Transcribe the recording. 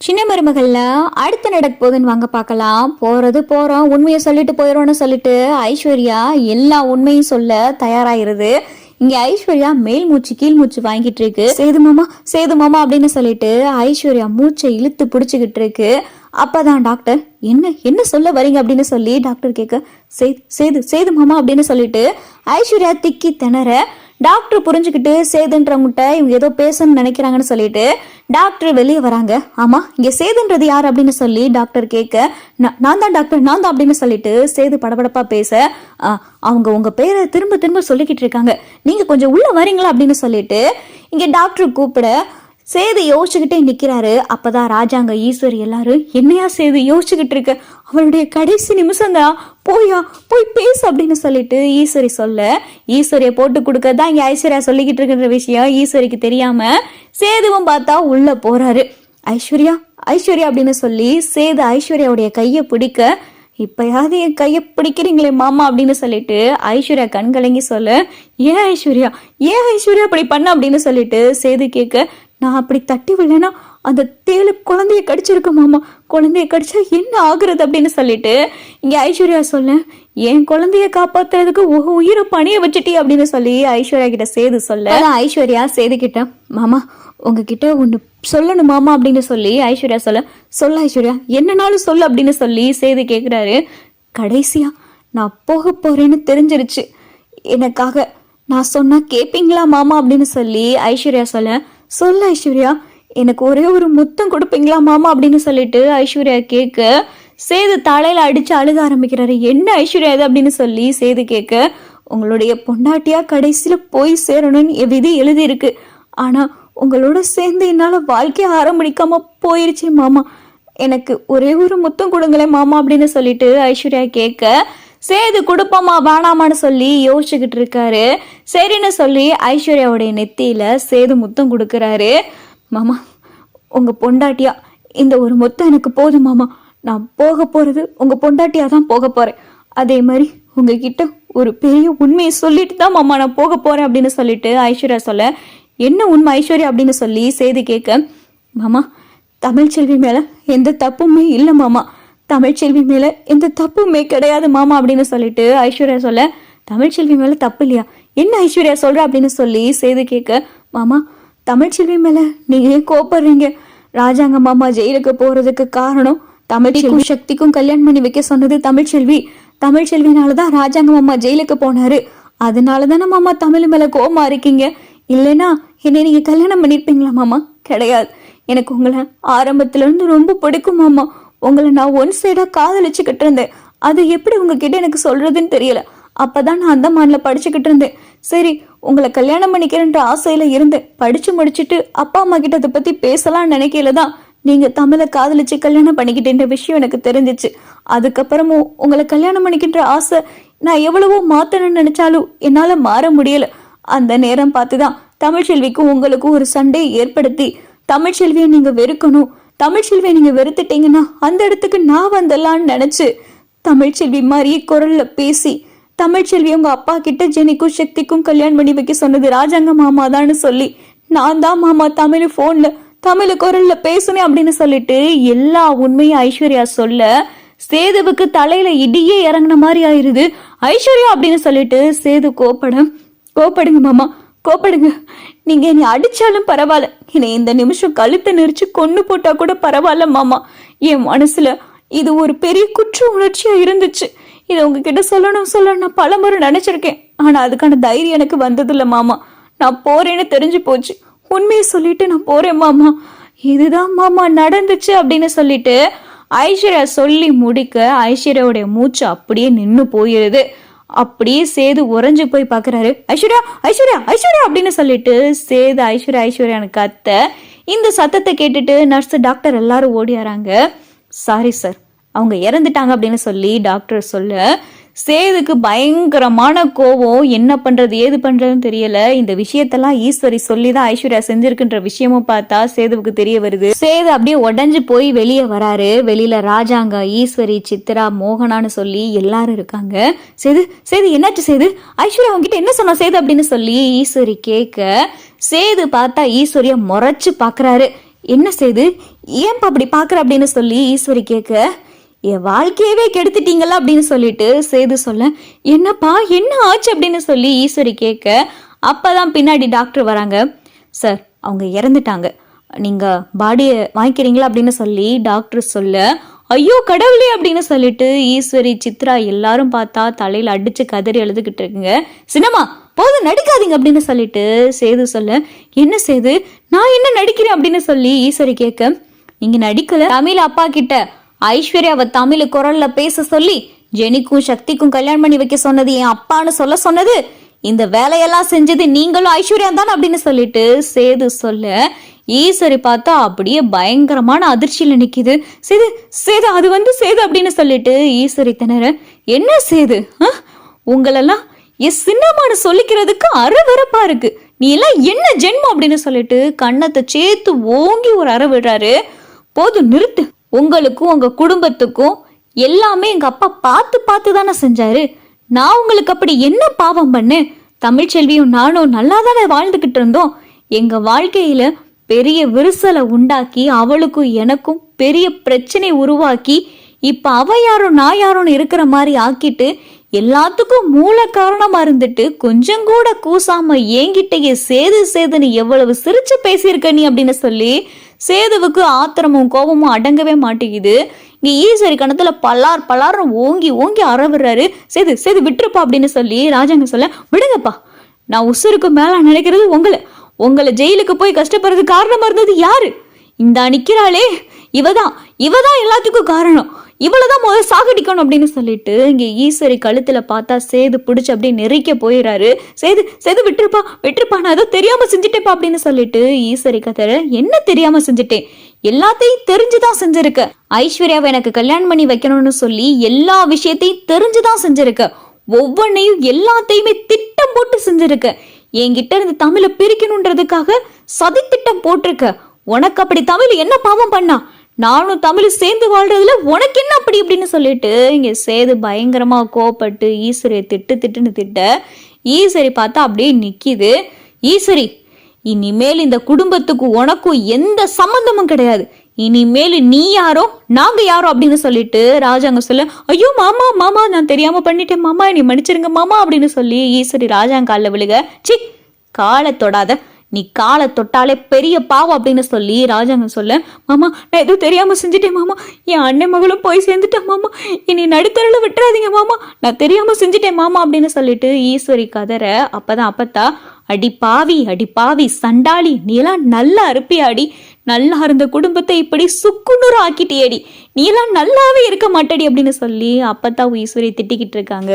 சின்ன மருமகள்ல அடுத்து நடக்க போகுதுன்னு வாங்க பார்க்கலாம். போறது போறோம், உண்மையை சொல்லிட்டு போயிடும்னு சொல்லிட்டு ஐஸ்வர்யா எல்லா உண்மையும் சொல்ல தயாராயிருது. இங்க ஐஸ்வர்யா மேல் மூச்சு கீழ் மூச்சு வாங்கிட்டு இருக்கு. சேது மாமா அப்படின்னு சொல்லிட்டு ஐஸ்வர்யா மூச்சை இழுத்து பிடிச்சுக்கிட்டு இருக்கு. அப்பதான் டாக்டர் என்ன என்ன சொல்ல வரீங்க அப்படின்னு சொல்லி டாக்டர் கேட்க, சேது சேது மாமா அப்படின்னு சொல்லிட்டு ஐஸ்வர்யா திக்கி திணற டாக்டர் புரிஞ்சுக்கிட்டு சேதுன்றவங்கிட்ட இவங்க ஏதோ பேசணும்னு நினைக்கிறாங்கன்னு சொல்லிட்டு டாக்டர் வெளியே வராங்க. ஆமா, இங்க சேதுன்றது யார் அப்படின்னு சொல்லி டாக்டர் கேட்க, நான் தான் டாக்டர், நான் தான் அப்படின்னு சொல்லிட்டு சேது படபடப்பா பேச, அவங்க உங்க பேரை திரும்ப திரும்ப சொல்லிக்கிட்டு இருக்காங்க, நீங்க கொஞ்சம் உள்ள வரீங்களா அப்படின்னு சொல்லிட்டு இங்க டாக்டர் கூப்பிட சேது யோசிச்சுக்கிட்டே நிக்கிறாரு. அப்பதான் ராஜாங்க ஈஸ்வரி எல்லாரும், என்னையா சேது யோசிச்சுக்கிட்டு இருக்க, அவளுடைய கடைசி நிமிஷம் தான், போய் பேசு அப்படின்னு சொல்லிட்டு ஈஸ்வரி சொல்ல, ஈஸ்வரியை போட்டு கொடுக்கதான் இங்க ஐஸ்வர்யா சொல்லிக்கிட்டு இருக்கிற விஷயம் ஈஸ்வரிக்கு தெரியாம சேதுவும் பார்த்தா உள்ள போறாரு. ஐஸ்வர்யா அப்படின்னு சொல்லி சேது ஐஸ்வர்யாவுடைய கையை பிடிக்க, இப்பயாவது என் கையை பிடிக்கிறீங்களே மாமா அப்படின்னு சொல்லிட்டு ஐஸ்வர்யா கண்கலங்கி சொல்ல, ஏன் ஐஸ்வர்யா அப்படி பண்ண அப்படின்னு சொல்லிட்டு சேது கேட்க, நான் அப்படி தட்டி விடலைன்னா அந்த தேளு குழந்தைய கடிச்சிருக்கு மாமா, குழந்தைய கடிச்சா என்ன ஆகுறது அப்படின்னு சொல்லிட்டு இங்க ஐஸ்வர்யா சொல்ல, என் குழந்தைய காப்பாத்துறதுக்கு உயிரை பணிய வச்சுட்டி அப்படின்னு சொல்லி ஐஸ்வர்யா கிட்ட சேது சொல்ல, ஐஸ்வர்யா சேது கிட்ட, மாமா உங்ககிட்ட ஒன்று சொல்லணும் மாமா அப்படின்னு சொல்லி ஐஸ்வர்யா சொல்ல ஐஸ்வர்யா என்னன்னாலும் சொல்லு அப்படின்னு சொல்லி சேது கேட்குறாரு. கடைசியா நான் போக போறேன்னு தெரிஞ்சிருச்சு, எனக்காக நான் சொன்னா கேட்பீங்களா மாமா அப்படின்னு சொல்லி ஐஸ்வர்யா சொல்ல ஐஸ்வர்யா எனக்கு ஒரே ஒரு முத்தம் கொடுப்பீங்களா மாமா அப்படின்னு சொல்லிட்டு ஐஸ்வர்யா கேட்க, சேது தலையில அடிச்சு அழுக ஆரம்பிக்கிறாரு. என்ன ஐஸ்வர்யா இது அப்படின்னு சொல்லி சேது கேட்க, உங்களுடைய பொண்டாட்டியா கடைசியில போய் சேரணும்னு என் விதி எழுதி இருக்கு, ஆனா உங்களோட சேர்ந்து என்னால வாழ்க்கைய ஆரம்பிக்காம போயிருச்சு மாமா, எனக்கு ஒரே ஒரு முத்தம் கொடுங்களேன் மாமா அப்படின்னு சொல்லிட்டு ஐஸ்வர்யா கேட்க, சேது கொடுப்போமா வேணாமான்னு சொல்லி யோசிச்சுக்கிட்டு இருக்காரு. சரின்னு சொல்லி ஐஸ்வர்யாவுடைய நெத்தியில சேது முத்தம் கொடுக்கறாரு. மாமா உங்க பொண்டாட்டியா இந்த ஒரு முத்தம் எனக்கு போதும் மாமா, நான் போக போறது உங்க பொண்டாட்டியா தான் போக போறேன், அதே மாதிரி உங்ககிட்ட ஒரு பெரிய உண்மையை சொல்லிட்டு தான் மாமா நான் போக போறேன் அப்படின்னு சொல்லிட்டு ஐஸ்வர்யா சொல்ல, என்ன உண்மை ஐஸ்வர்யா அப்படின்னு சொல்லி சேது கேட்க, மாமா தமிழ்ச்செல்வி மேல எந்த தப்புமே இல்லை மாமா, தமிழ்ச்செல்வி மேல எந்த தப்புமே கிடையாது மாமா அப்படின்னு சொல்லிட்டு ஐஸ்வர்யா சொல்ல, தமிழ்ச்செல்வி மேல தப்பு இல்லையா, என்ன ஐஸ்வர்யா சொல்ற அப்படின்னு சொல்லி சேது கேட்க, மாமா தமிழ்ச்செல்வி மேல நீங்க ஏன் கோபப்படுறீங்க, ராஜாங்க மாமா ஜெயிலுக்கு போறதுக்கு காரணம் தமிழ்ச்செல்வி சக்திக்கும் கல்யாணம் பண்ணி வைக்க சொன்னது தமிழ்ச்செல்வினாலதான் ராஜாங்க மாமா ஜெயிலுக்கு போனாரு, அதனாலதானே மாமா தமிழ் மேல கோபமா இருக்கீங்க, இல்லைன்னா என்னை நீங்க கல்யாணம் பண்ணிருப்பீங்களா மாமா, கிடையாது, எனக்கு உங்களை ஆரம்பத்துல இருந்து ரொம்ப பிடிக்கும் மாமா, உங்களை நான் ஒன் சைடா காதலிச்சுக்கிட்டு இருந்தேன், அது எப்படி உங்ககிட்ட எனக்கு சொல்றதுன்னு தெரியல, அப்பதான் நான் அந்தமான்ல படிச்சுக்கிட்டு இருந்தேன், சரி உங்களை கல்யாணம் பண்ணிக்கிறேன்ற ஆசையில இருந்தேன், படிச்சு முடிச்சுட்டு அப்பா அம்மா கிட்ட அதை பத்தி பேசலாம்னு நினைக்கலதான் நீங்க தமிழை காதலிச்சு கல்யாணம் பண்ணிக்கிட்டேன்ற விஷயம் எனக்கு தெரிஞ்சிச்சு, அதுக்கப்புறமும் உங்களை கல்யாணம் பண்ணிக்கின்ற ஆசை நான் எவ்வளவோ மாத்தணும்னு நினைச்சாலும் என்னால மாற முடியல, அந்த நேரம் பார்த்துதான் தமிழ்ச்செல்விக்கும் உங்களுக்கும் ஒரு சண்டையை ஏற்படுத்தி தமிழ்ச்செல்வியை நீங்க வெறுக்கணும், தமிழ்ச்செல்வியை நீங்க வெறுத்துட்டீங்கன்னா அந்த இடத்துக்கு நான் வந்தலான்னு நினைச்சு தமிழ்ச்செல்வி மாதிரியே குரல்ல பேசி தமிழ்ச்செல்வி உங்க அப்பா கிட்ட ஜெனிக்கும் சக்திக்கும் கல்யாணம் பண்ணி வைக்க சொன்னது ராஜாங்க மாமா தான்னு சொல்லி, நான் தான் மாமா தமிழ் போன்ல தமிழ் குரல்ல பேசுனேன் அப்படின்னு சொல்லிட்டு எல்லா உண்மையும் ஐஸ்வர்யா சொல்ல, சேதுவுக்கு தலையில இடியே இறங்கின மாதிரி ஆயிருது. ஐஸ்வர்யா அப்படின்னு சொல்லிட்டு சேது கோப்படுங்க மாமா, கோப்படுங்க, நீங்க என்னை அடிச்சாலும் பரவாயில்ல, என்னை இந்த நிமிஷம் கழுத்தை நெரிச்சு கொண்டு போட்டா கூட பரவாயில்ல மாமா, என் மனசுல இது ஒரு பெரிய குற்ற உணர்ச்சியா இருந்துச்சு, இதை உங்ககிட்ட சொல்லணும் நான் பலமுறை நினைச்சிருக்கேன், ஆனா அதுக்கான தைரியம் எனக்கு வந்ததில்ல மாமா, நான் போறேன்னு தெரிஞ்சு போச்சு, உண்மையை சொல்லிட்டு நான் போறேன் மாமா, இதுதான் மாமா நடந்துச்சு அப்படின்னு சொல்லிட்டு ஐஸ்வர்யா சொல்லி முடிக்க ஐஸ்வர்யாவுடைய மூச்சு அப்படியே நின்னு போயிருது. அப்படியே சேது உறைஞ்சு போய் பாக்குறாரு. ஐஸ்வர்யா அப்படின்னு சொல்லிட்டு சேது ஐஸ்வர்யான்னு கத்த, இந்த சத்தத்தை கேட்டுட்டு நர்ஸ் டாக்டர் எல்லாரும் ஓடியாராங்க. சாரி சார், அவங்க இறந்துட்டாங்க அப்படின்னு சொல்லி டாக்டர் சொல்ல, சேதுக்கு பயங்கரமான கோவம், என்ன பண்றது ஏது பண்றதுன்னு தெரியல, இந்த விஷயத்தெல்லாம் ஈஸ்வரி சொல்லிதான் ஐஸ்வர்யா செஞ்சிருக்குன்ற விஷயமும் பார்த்தா சேதுவுக்கு தெரிய வருது. சேது அப்படியே உடஞ்சு போய் வெளியே வராரு. வெளியில ராஜாங்க ஈஸ்வரி சித்ரா மோகனான்னு சொல்லி எல்லாரும் இருக்காங்க. சேது என்னாச்சு சேது, ஐஸ்வர்யா அவங்ககிட்ட என்ன சொன்னா சேது அப்படின்னு சொல்லி ஈஸ்வரி கேட்க, சேது பார்த்தா ஈஸ்வரிய முறைச்சு பாக்குறாரு. என்ன செய்து ஏன்பா அப்படி பாக்குற அப்படின்னு சொல்லி ஈஸ்வரி கேட்க, என் வாழ்க்கையவே கெடுத்துட்டீங்களா அப்படின்னு சொல்லிட்டு சேது சொல்ல, என்னப்பா என்ன ஆச்சு அப்படின்னு சொல்லி ஈஸ்வரி கேட்க, அப்பதான் பின்னாடி டாக்டர் வராங்க. சார் அவங்க இறந்துட்டாங்க, நீங்க பாடியை வாங்கிக்கிறீங்களா அப்படின்னு சொல்லி டாக்டர் சொல்ல, ஐயோ கடவுளே அப்படின்னு சொல்லிட்டு ஈஸ்வரி சித்ரா எல்லாரும் பார்த்தா தலையில அடிச்சு கதறி எழுதுகிட்டு இருக்குங்க. சினிமா போதும் நடிக்காதீங்க அப்படின்னு சொல்லிட்டு சேது சொல்ல, என்ன சேது நான் என்ன நடிக்கிறேன் அப்படின்னு சொல்லி ஈஸ்வரி கேட்க, நீங்க நடிக்கல, தமிழ் அப்பா கிட்ட ஐஸ்வர்யாவை தமிழ் குரல்ல பேச சொல்லி ஜெனிக்கும் சக்திக்கும் கல்யாணம் பண்ணி வைக்க சொன்னது என் அப்பான்னு சொன்னது, இந்த வேலையெல்லாம் செஞ்சது நீங்களும் ஐஸ்வர்யா தான் அப்படின்னு சொல்லிட்டு சேது சொல்ல, ஈஸ்வரி பார்த்தா அப்படியே பயங்கரமான அதிர்ச்சியில நிக்குது. சேது சேது அது சேது அப்படின்னு சொல்லிட்டு ஈஸ்வரி திணற, என்ன சேது உங்களெல்லாம் என் சின்னமான சொல்லிக்கிறதுக்கு அறவரப்பா இருக்கு, நீ எல்லாம் என்ன ஜென்மம் அப்படின்னு சொல்லிட்டு கண்ணத்தை சேர்த்து ஓங்கி ஒரு அற விடுறாரு. போதும் நிறுத்து, உங்களுக்கும் உங்க குடும்பத்துக்கும் எல்லாமே எங்க அப்பா பார்த்து பார்த்து தானே செஞ்சாரு, நான் உங்களுக்கு அப்படி என்ன பாவம் பண்ணு, தமிழ்ச்செல்வியும் நானும் நல்லா தானே வாழ்ந்துகிட்டு இருந்தோம், எங்க வாழ்க்கையில பெரிய விரிசலை உண்டாக்கி அவளுக்கும் எனக்கும் பெரிய பிரச்சனை உருவாக்கி இப்ப அவ யாரும் நான் யாரோன்னு இருக்கிற மாதிரி ஆக்கிட்டு எல்லாத்துக்கும் மூல காரணமா இருந்துட்டு கொஞ்சம் கூட கூசாம ஏங்கிட்டே சேது சேதுன்னு எவ்வளவு சிரிச்சு பேசியிருக்க நீ அப்படின்னு சொல்லி சேதுவுக்கு ஆத்திரமும் கோபமும் அடங்கவே மாட்டேங்குது. இங்க ஈஸ்வரி கணத்துல பலார் ஓங்கி ஓங்கி அறவிடுறாரு. சேது சேது விட்டுருப்பா அப்படின்னு சொல்லி ராஜாங்க சொல்ல, விடுங்கப்பா, நான் உசுருக்கு மேல நினைக்கிறது உங்களை ஜெயிலுக்கு போய் கஷ்டப்படுறது காரணமா இருந்தது யாரு, இந்த நிக்கிறாளே இவதான் எல்லாத்துக்கும் காரணம், இவ்வளவுதான் முதல்ல சாகடிக்கணும் அப்படின்னு சொல்லிட்டு இங்க ஈஸ்வரி கழுத்துல பார்த்தா சேது பிடிச்சு அப்படியே நெருக்க போயிடுறாரு. சேது சேது விட்டுருப்பா நான் ஏதோ தெரியாம செஞ்சுட்டேப்பா அப்படின்னு சொல்லிட்டு ஈஸ்வரி கதற, என்ன தெரியாம செஞ்சுட்டேன், எல்லாத்தையும் தெரிஞ்சுதான் செஞ்சிருக்க, ஐஸ்வர்யாவை எனக்கு கல்யாணம் பண்ணி வைக்கணும்னு சொல்லி எல்லா விஷயத்தையும் தெரிஞ்சுதான் செஞ்சிருக்க, ஒவ்வொன்னையும் எல்லாத்தையுமே திட்டம் போட்டு செஞ்சிருக்க, என்கிட்ட இருந்து தமிழை பிரிக்கணும்ன்றதுக்காக சதி திட்டம் போட்டிருக்க, உனக்கு அப்படி தமிழ் என்ன பாவம் பண்ணா, நானும் தமிழ் சேர்ந்து வாழ்றதுல உனக்கு என்ன அப்படி அப்படின்னு சொல்லிட்டு இங்க சேது பயங்கரமா கோபப்பட்டு ஈஸ்வரியை திட்டுன்னு திட்ட, ஈஸ்வரி பார்த்தா அப்படியே நிக்கிது. ஈஸ்வரி, இனிமேல் இந்த குடும்பத்துக்கு உனக்கும் எந்த சம்பந்தமும் கிடையாது, இனிமேல் நீ யாரோ நாங்க யாரோ அப்படின்னு சொல்லிட்டு ராஜாங்க சொல்ல, ஐயோ மாமா நான் தெரியாம பண்ணிட்டேன் மாமா, நீ மன்னிச்சிருங்க மாமா அப்படின்னு சொல்லி ஈஸ்வரி ராஜாங்க காலில் விழுக, சி காலை தொடாத, நீ காலை தொட்டாலே பெரிய பாவம் அப்படின்னு சொல்லி ராஜாங்க சொல்ல, மாமா நான் எதுவும் தெரியாம செஞ்சுட்டேன் மாமா, என் அண்ணன் மகளும் போய் சேர்ந்துட்டேன் மாமா, இனி நடுத்தரில் விட்டுறாதீங்க மாமா, நான் தெரியாம செஞ்சுட்டேன் மாமா அப்படின்னு சொல்லிட்டு ஈஸ்வரி கதற, அப்பதான் அப்பத்தா, அடி பாவி சண்டாளி, நீ எல்லாம் நல்லா அறுப்பியாடி, நல்லா இருந்த குடும்பத்தை இப்படி சுக்குநூறு ஆக்கிட்டியேடி, நீ எல்லாம் நல்லாவே இருக்க மாட்டேடி அப்படின்னு சொல்லி அப்பத்தா ஈஸ்வரி திட்டிக்கிட்டு இருக்காங்க.